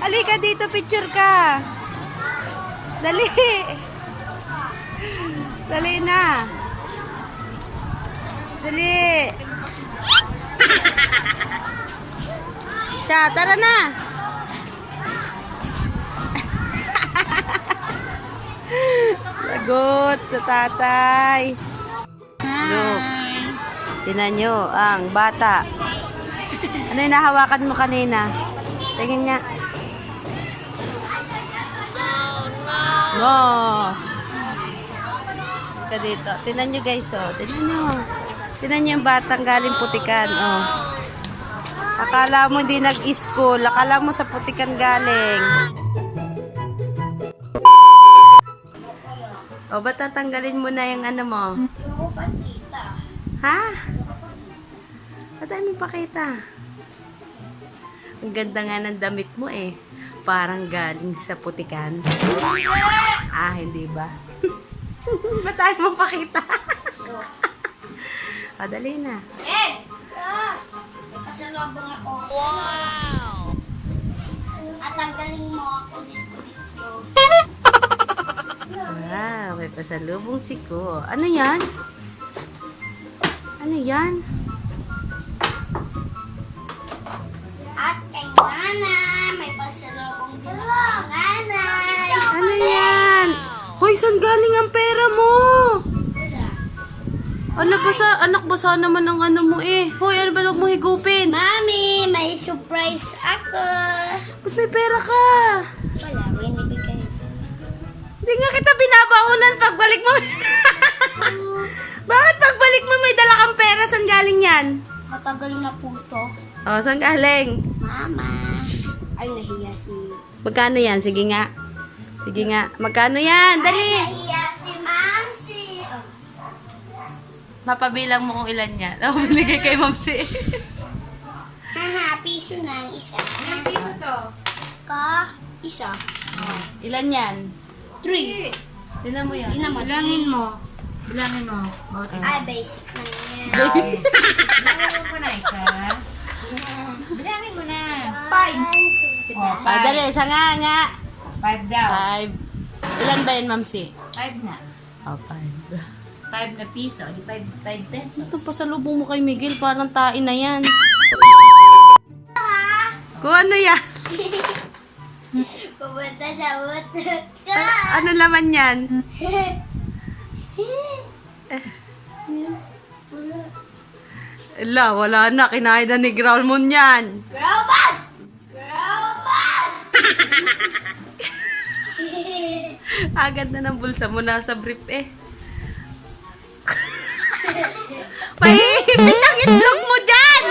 Halika dito, picture ka. Dali. Dali na. Dali. Siya, tara na. Lagot sa tatay. Look. Tingnan nyo ang bata. Ano yung nahawakan mo kanina? Tingin niya. No. Ka dito. Tingnan nyo guys, oh. Tingnan nyo. Tingnan nyo yung batang galing putikan, oh. Akala mo hindi nag-school. Akala mo sa putikan galing. O, ba't tatanggalin mo na yung ano mo? Ha? Ba't tayo mo pakita? Ang ganda nga ng damit mo eh. Parang galing sa putikan. Ah, hindi ba? Ba't tayo mo pakita? O, dali na. Eh! Pasalubong ako. Wow! At ang galing mo ako kulit-kulit ko. Wow, may pasalubong si Ko. Ano yan? Ano yan? At kay nanay, may pasalubong din ako nanay. Ano yan? Hoy, saan galing ang pera mo? Ano ba sa anak ba sa naman ang ano mo eh? Hoy, ano ba huwag mo higupin? Mami, may surprise ako. Ba't may pera ka? Wala, may nabigay. Hindi nga kita binabaunan pagbalik mo. Bakit pagbalik mo may dala kang pera? Saan galing yan? Matagal na po ito. Oh, saan galing? Mama. Ay, nahiya si... Magkano yan? Sige nga. Sige nga. Magkano yan? Dali. Ay, nahiya si Mamsi. Mapabilang mo kung ilan yan. Oh, binigay kay Mamsi. Haha, piso na ang isa. Ilang piso to? Ka, isa. Ilan yan? 3. Tinan mo yan. Bilangin mo. Bilangin mo. Bawat isa. Ay, basic na yan. Bilangin mo na isa. Bilangin mo na. 5. Oh, Ah, dali. Sa nga. 5 daw. 5. Ilan ba yan, Mamsi? 5 na. Oh, 5. 5 na piso. Di 5 pesos. Ito pa sa lubong mo kay Miguel, parang tain na yan. Kung ano yan? Pupunta sa utot. Ano laman yan? Wala na. Kinain na ni Growlmon yan. Robot! Robot! Agad na ng bulsa mo. Nasa brief eh. Mahihipit ang itlog mo dyan!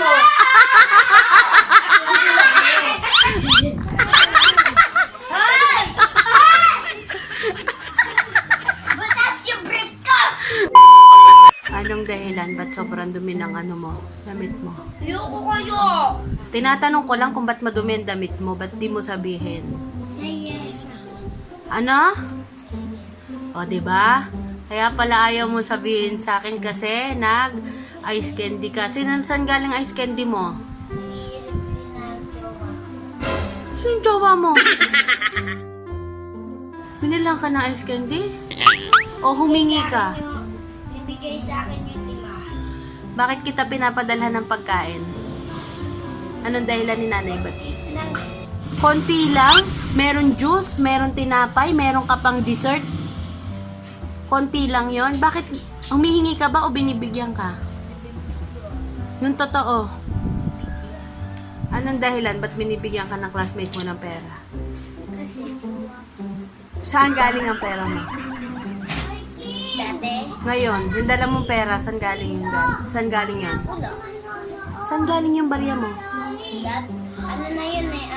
Hoy! Butas yung brief ko! Anong dahilan? Ba't sobrang dumi ng ano mo? Damit mo? Ayoko kayo! Tinatanong ko lang kung ba't madumi ang damit mo. Ba't di mo sabihin? Yes. Ano? O, diba? Kaya pala ayaw mo sabihin sa akin kasi nag-ice candy ka. Saan galing ice candy mo? Sino yung jowa mo? Binilang ka ng ice candy? O humingi ka? Ibigay sa akin yung 5. Bakit kita pinapadalhan ng pagkain? Anong dahilan ni nanay ba't? Konti lang? Meron juice? Meron tinapay? Meron ka pang dessert? Konti lang yon. Bakit humihingi ka ba o binibigyan ka? Yung totoo. Anong dahilan? Ba't binibigyan ka ng classmate mo ng pera? Kasi Saan galing ang pera mo? dati, Ngayon, yung dala mong pera, saan galing yung Saan galing yan? wala. Saan galing yung barya mo? Ano na yun eh,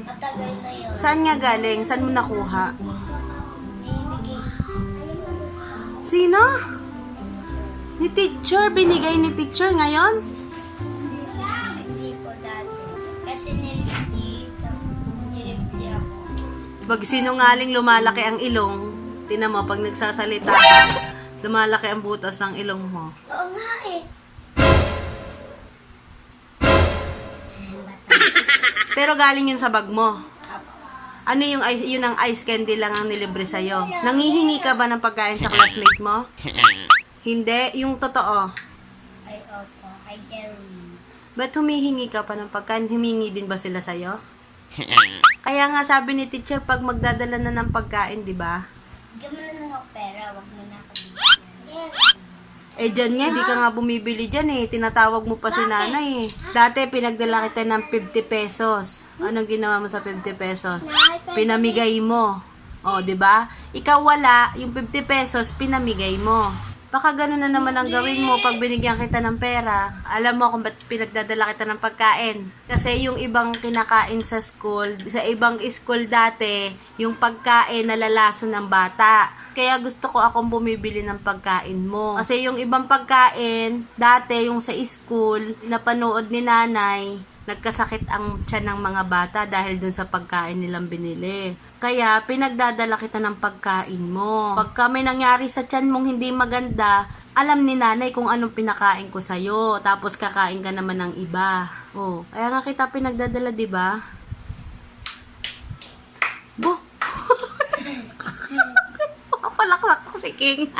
matagal na yun. Saan nga galing? Saan mo nakuha? Ibigay. Sino? Ni teacher? Binigay ni teacher ngayon? Hindi po dati. Kasi niripti ako. Pag sinungaling lumalaki ang ilong, tinan mo, pag nagsasalita ka, lumalaki ang butas ng ilong mo. Oo nga eh. Pero galing yun sa bag mo. Ano yung yun ang ice candy lang ang nilibre sa'yo? Nangihingi ka ba ng pagkain sa classmate mo? Hindi, yung totoo. Ay, opo. Kay Jeremy. Ba't humihingi ka pa ng pagkain? Humingi din ba sila sa'yo? Kaya nga sabi ni teacher, pag magdadala na ng pagkain, di ba? Bigyan mo na ng ako pera. Huwag mo na ako bigyan. Eh, dyan nga, di ka nga bumibili dyan eh. Tinatawag mo pa si nanay eh. Dati, pinagdala kita ng 50 pesos. Anong ginawa mo sa 50 pesos? Pinamigay mo. O, di ba? Ikaw wala, yung 50 pesos, pinamigay mo. Baka gano'n na naman ang gawin mo pag binigyan kita ng pera. Alam mo kung ba't pinagdadala kita ng pagkain. Kasi yung ibang kinakain sa school, sa ibang school dati, yung pagkain nalalaso ng bata. Kaya gusto ko akong bumibili ng pagkain mo. Kasi yung ibang pagkain, dati yung sa school, napanood ni nanay, nagkasakit ang tiyan ng mga bata dahil dun sa pagkain nilang binili. Kaya, pinagdadala kita ng pagkain mo. Pagka may nangyari sa tiyan mong hindi maganda, alam ni nanay kung anong pinakain ko sa'yo. Tapos, kakain ka naman ng iba. Oh, kaya nga kita pinagdadala, di ba? Bo! Palaklak ko si King.